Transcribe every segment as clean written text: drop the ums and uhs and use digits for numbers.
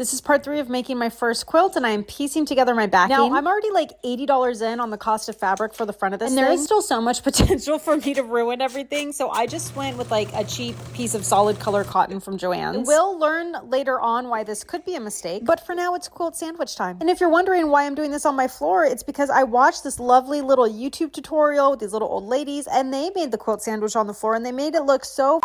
This is part 3 of making my first quilt, and I am piecing together my backing. Now, I'm already like $80 in on the cost of fabric for the front of this, and there is still so much potential for me to ruin everything, so I just went with like a cheap piece of solid color cotton from Joann's. We'll learn later on why this could be a mistake, but for now, it's quilt sandwich time. And if you're wondering why I'm doing this on my floor, it's because I watched this lovely little YouTube tutorial with these little old ladies, and they made the quilt sandwich on the floor, and they made it look so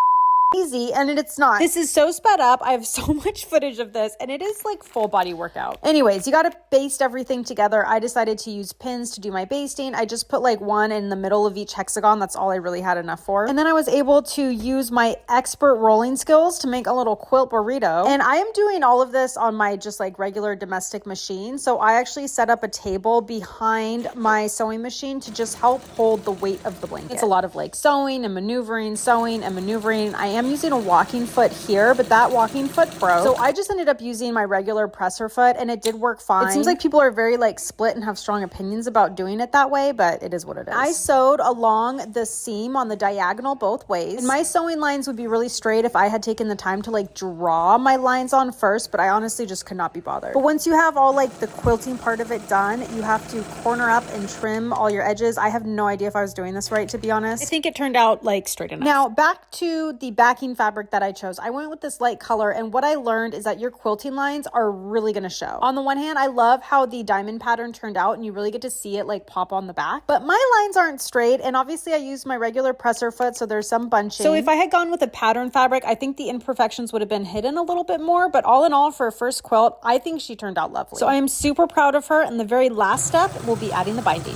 easy, and it's not. This is so sped up. I have so much footage of this, and it is like full body workout. Anyways, you got to baste everything together. I decided to use pins to do my basting. I just put like one in the middle of each hexagon. That's all I really had enough for. And then I was able to use my expert rolling skills to make a little quilt burrito. And I am doing all of this on my just like regular domestic machine. So I actually set up a table behind my sewing machine to just help hold the weight of the blanket. It's a lot of like sewing and maneuvering. I am using a walking foot here, but that walking foot broke. So I just ended up using my regular presser foot, and it did work fine. It seems like people are very like split and have strong opinions about doing it that way, but it is what it is. I sewed along the seam on the diagonal both ways, and my sewing lines would be really straight if I had taken the time to like draw my lines on first, but I honestly just could not be bothered. But once you have all like the quilting part of it done, you have to corner up and trim all your edges. I have no idea if I was doing this right, to be honest. I think it turned out like straight enough. Now back to the backing fabric that I chose. I went with this light color, and what I learned is that your quilting lines are really going to show. On the one hand, I love how the diamond pattern turned out, and you really get to see it like pop on the back, but my lines aren't straight, and obviously I used my regular presser foot, so there's some bunching. So if I had gone with a pattern fabric, I think the imperfections would have been hidden a little bit more, but all in all, for a first quilt, I think she turned out lovely. So I am super proud of her, and the very last step will be adding the binding.